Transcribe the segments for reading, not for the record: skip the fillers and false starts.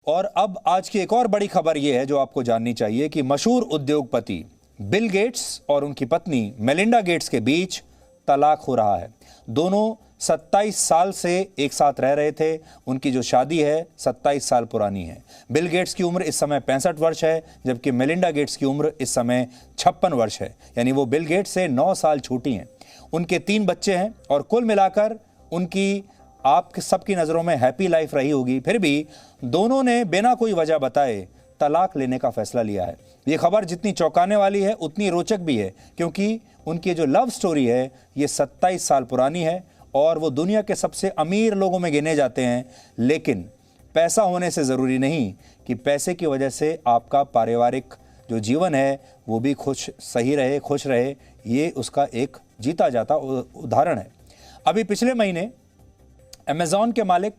और अब आज की एक और बड़ी खबर यह है जो आपको जाननी चाहिए कि मशहूर उद्योगपति बिल गेट्स और उनकी पत्नी मेलिंडा गेट्स के बीच तलाक हो रहा है। दोनों 27 साल से एक साथ रह रहे थे। उनकी जो शादी है 27 साल पुरानी है। बिल गेट्स की उम्र इस समय 65 वर्ष है, जबकि मेलिंडा गेट्स की उम्र इस समय 56 वर्ष है, यानी वो बिल गेट्स से 9 साल छोटी हैं। उनके 3 बच्चे हैं और कुल मिलाकर उनकी आप सबकी नज़रों में हैप्पी लाइफ रही होगी। फिर भी दोनों ने बिना कोई वजह बताए तलाक लेने का फैसला लिया है। ये खबर जितनी चौंकाने वाली है उतनी रोचक भी है, क्योंकि उनकी जो लव स्टोरी है ये 27 साल पुरानी है और वो दुनिया के सबसे अमीर लोगों में गिने जाते हैं। लेकिन पैसा होने से ज़रूरी नहीं कि पैसे की वजह से आपका पारिवारिक जो जीवन है वो भी सही रहे, खुश रहे। ये उसका एक जीता जाता उदाहरण है। अभी पिछले महीने अमेज़ॉन के मालिक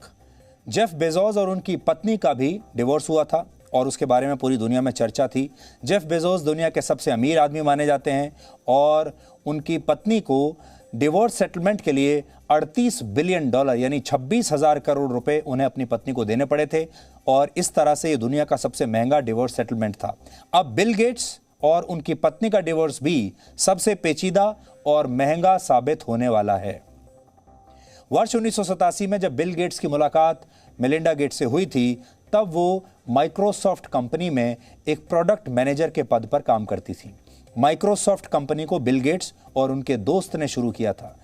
जेफ बेजोस और उनकी पत्नी का भी डिवोर्स हुआ था और उसके बारे में पूरी दुनिया में चर्चा थी। जेफ बेजोस दुनिया के सबसे अमीर आदमी माने जाते हैं और उनकी पत्नी को डिवोर्स सेटलमेंट के लिए $38 बिलियन यानी 26,000 करोड़ रुपए उन्हें अपनी पत्नी को देने पड़े थे और इस तरह से ये दुनिया का सबसे महंगा डिवोर्स सेटलमेंट था। अब बिल गेट्स और उनकी पत्नी का डिवोर्स भी सबसे पेचीदा और महंगा साबित होने वाला है। वर्ष 1987 में जब बिल गेट्स की मुलाकात मेलिंडा गेट्स से हुई थी, तब वो माइक्रोसॉफ्ट कंपनी में एक प्रोडक्ट मैनेजर के पद पर काम करती थी। माइक्रोसॉफ्ट कंपनी को बिल गेट्स और उनके दोस्त ने शुरू किया था।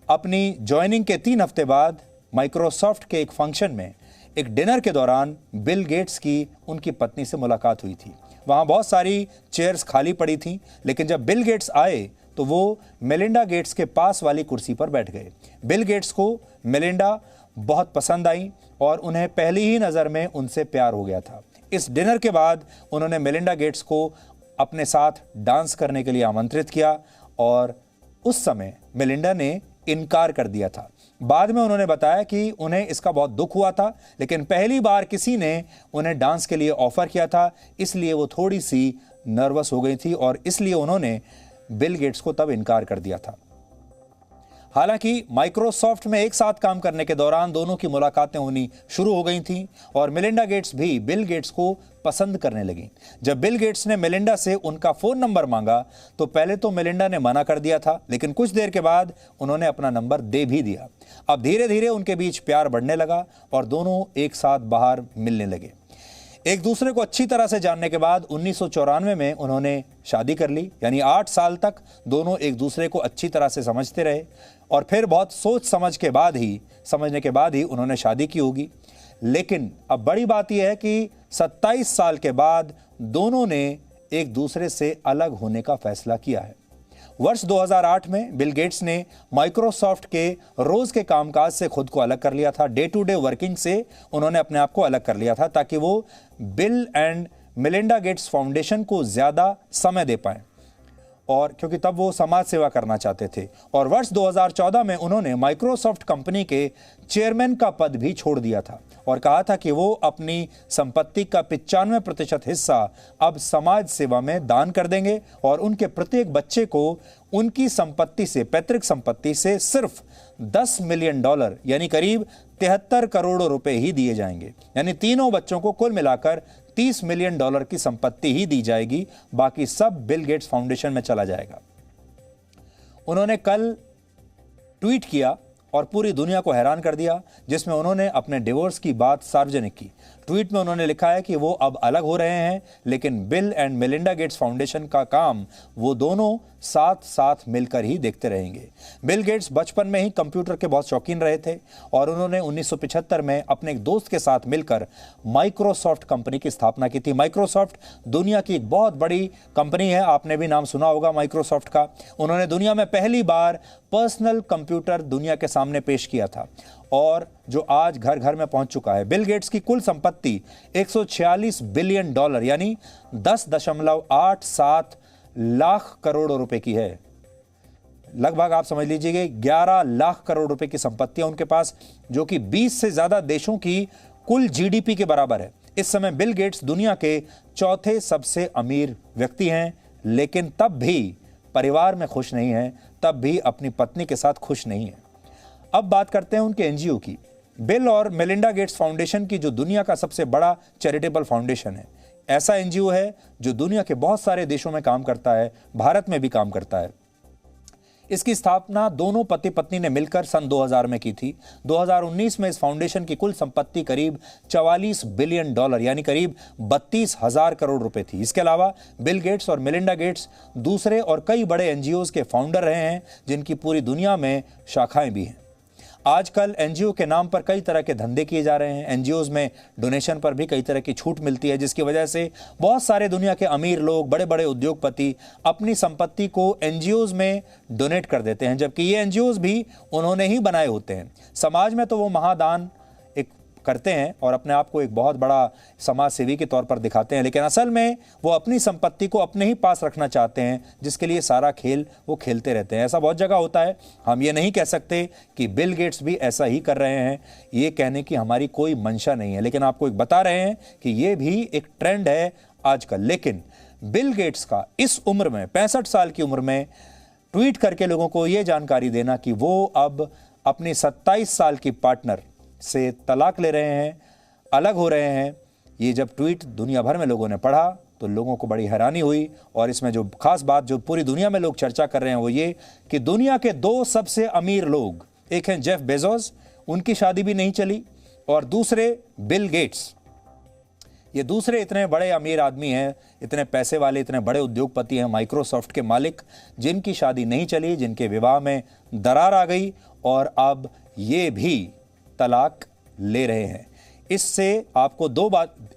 अपनी ज्वाइनिंग के 3 हफ्ते बाद माइक्रोसॉफ्ट के एक फंक्शन में एक डिनर के दौरान बिल गेट्स की उनकी पत्नी से मुलाकात हुई थी। वहाँ बहुत सारी चेयर्स खाली पड़ी थीं, लेकिन जब बिल गेट्स आए तो वो मेलिंडा गेट्स के पास वाली कुर्सी पर बैठ गए। बिल गेट्स को मेलिंडा बहुत पसंद आई और उन्हें पहली ही नज़र में उनसे प्यार हो गया था। इस डिनर के बाद उन्होंने मेलिंडा गेट्स को अपने साथ डांस करने के लिए आमंत्रित किया और उस समय मेलिंडा ने इनकार कर दिया था। बाद में उन्होंने बताया कि उन्हें इसका बहुत दुख हुआ था, लेकिन पहली बार किसी ने उन्हें डांस के लिए ऑफर किया था, इसलिए वो थोड़ी सी नर्वस हो गई थी और इसलिए उन्होंने बिल गेट्स को तब इनकार कर दिया था। हालांकि माइक्रोसॉफ्ट में एक साथ काम करने के दौरान दोनों की मुलाकातें होनी शुरू हो गई थीं और मेलिंडा गेट्स भी बिल गेट्स को पसंद करने लगी। जब बिल गेट्स ने मेलिंडा से उनका फ़ोन नंबर मांगा तो पहले तो मेलिंडा ने मना कर दिया था, लेकिन कुछ देर के बाद उन्होंने अपना नंबर दे भी दिया। अब धीरे धीरे उनके बीच प्यार बढ़ने लगा और दोनों एक साथ बाहर मिलने लगे। एक दूसरे को अच्छी तरह से जानने के बाद 1994 में उन्होंने शादी कर ली, यानी 8 साल तक दोनों एक दूसरे को अच्छी तरह से समझते रहे और फिर बहुत समझने के बाद ही उन्होंने शादी की होगी। लेकिन अब बड़ी बात यह है कि 27 साल के बाद दोनों ने एक दूसरे से अलग होने का फैसला किया है। वर्ष 2008 में बिल गेट्स ने माइक्रोसॉफ्ट के रोज के कामकाज से खुद को अलग कर लिया था। डे टू डे वर्किंग से उन्होंने अपने आप को अलग कर लिया था ताकि वो bill and Melinda Gates foundation को ज्यादा समय दे पाएं और क्योंकि तब वो समाज सेवा करना चाहते थे। और वर्ष 2014 में उन्होंने माइक्रोसॉफ्ट कंपनी के चेयरमैन का पद भी छोड़ दिया था और कहा था कि वो अपनी संपत्ति का 95% हिस्सा अब समाज सेवा में दान कर देंगे और उनके प्रत्येक बच्चे को उनकी संपत्ति से, पैतृक संपत्ति से सिर्फ $10 मिलियन यानी करीब 73 करोड़ रुपए ही दिए जाएंगे। यानी तीनों बच्चों को कुल मिलाकर $30 मिलियन की संपत्ति ही दी जाएगी, बाकी सब बिल गेट्स फाउंडेशन में चला जाएगा। उन्होंने कल ट्वीट किया और पूरी दुनिया को हैरान कर दिया, जिसमें उन्होंने अपने डिवोर्स की बात सार्वजनिक की। ट्वीट में उन्होंने लिखा है कि वो अब अलग हो रहे हैं, लेकिन bill and Melinda Gates foundation का काम वो दोनों साथ साथ मिलकर ही देखते रहेंगे। बिल गेट्स बचपन में ही कंप्यूटर के बहुत शौकीन रहे थे और उन्होंने 1975 में अपने एक दोस्त के साथ मिलकर माइक्रोसॉफ्ट कंपनी की स्थापना की थी। माइक्रोसॉफ्ट दुनिया की एक बहुत बड़ी कंपनी है, आपने भी नाम सुना होगा माइक्रोसॉफ्ट का। उन्होंने दुनिया में पहली बार पर्सनल कंप्यूटर दुनिया के सामने पेश किया था और जो आज घर घर में पहुंच चुका है। बिल गेट्स की कुल संपत्ति $146 बिलियन यानी 10.87 लाख करोड़ रुपए की है। लगभग आप समझ लीजिए 11 लाख करोड़ रुपए की संपत्ति है उनके पास, जो कि 20 से ज्यादा देशों की कुल जीडीपी के बराबर है। इस समय बिल गेट्स दुनिया के चौथे सबसे अमीर व्यक्ति हैं, लेकिन तब भी परिवार में खुश नहीं हैं, तब भी अपनी पत्नी के साथ खुश नहीं है। अब बात करते हैं उनके एनजीओ की। बिल और मेलिंडा गेट्स फाउंडेशन की जो दुनिया का सबसे बड़ा चैरिटेबल फाउंडेशन है, ऐसा एनजीओ है जो दुनिया के बहुत सारे देशों में काम करता है, भारत में भी काम करता है। इसकी स्थापना दोनों पति पत्नी ने मिलकर सन 2000 में की थी। 2019 में इस फाउंडेशन की कुल संपत्ति करीब $44 बिलियन यानी करीब 32,000 करोड़ रुपए थी। इसके अलावा बिल गेट्स और मेलिंडा गेट्स दूसरे और कई बड़े एनजीओज के फाउंडर रहे हैं, जिनकी पूरी दुनिया में शाखाएं भी हैं। आजकल एनजीओ के नाम पर कई तरह के धंधे किए जा रहे हैं। एनजीओज में डोनेशन पर भी कई तरह की छूट मिलती है, जिसकी वजह से बहुत सारे दुनिया के अमीर लोग, बड़े बड़े उद्योगपति अपनी संपत्ति को एनजीओज में डोनेट कर देते हैं, जबकि ये एनजीओज भी उन्होंने ही बनाए होते हैं। समाज में तो वो महादान एक करते हैं और अपने आप को एक बहुत बड़ा समाज सेवी के तौर पर दिखाते हैं, लेकिन असल में वो अपनी संपत्ति को अपने ही पास रखना चाहते हैं, जिसके लिए सारा खेल वो खेलते रहते हैं। ऐसा बहुत जगह होता है। हम ये नहीं कह सकते कि बिल गेट्स भी ऐसा ही कर रहे हैं, ये कहने की हमारी कोई मंशा नहीं है, लेकिन आपको एक बता रहे हैं कि ये भी एक ट्रेंड है आजकल। लेकिन बिल गेट्स का इस उम्र में, 65 साल की उम्र में, ट्वीट करके लोगों को ये जानकारी देना कि वो अब अपनी 27 साल की पार्टनर से तलाक ले रहे हैं, अलग हो रहे हैं, ये जब ट्वीट दुनिया भर में लोगों ने पढ़ा तो लोगों को बड़ी हैरानी हुई। और इसमें जो खास बात जो पूरी दुनिया में लोग चर्चा कर रहे हैं वो ये कि दुनिया के 2 सबसे अमीर लोग, एक हैं जेफ बेजोस, उनकी शादी भी नहीं चली, और दूसरे बिल गेट्स। ये दूसरे इतने बड़े अमीर आदमी हैं, इतने पैसे वाले, इतने बड़े उद्योगपति हैं, माइक्रोसॉफ्ट के मालिक, जिनकी शादी नहीं चली, जिनके विवाह में दरार आ गई और अब ये भी तलाक ले रहे हैं। इससे आपको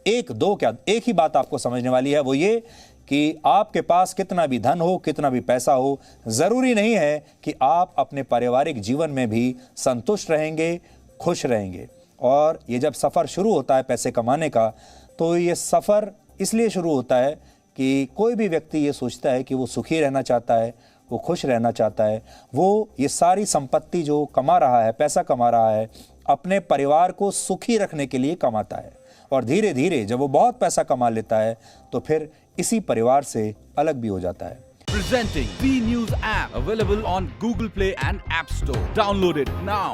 एक ही बात आपको समझने वाली है, वो ये कि आपके पास कितना भी धन हो, कितना भी पैसा हो, जरूरी नहीं है कि आप अपने पारिवारिक जीवन में भी संतुष्ट रहेंगे, खुश रहेंगे। और ये जब सफ़र शुरू होता है पैसे कमाने का, तो ये सफ़र इसलिए शुरू होता है कि कोई भी व्यक्ति ये सोचता है कि वो सुखी रहना चाहता है, वो खुश रहना चाहता है, वो ये सारी संपत्ति जो कमा रहा है, पैसा कमा रहा है, अपने परिवार को सुखी रखने के लिए कमाता है। और धीरे धीरे जब वो बहुत पैसा कमा लेता है तो फिर इसी परिवार से अलग भी हो जाता है। Presenting B News app available on Google Play and App Store. Download it now.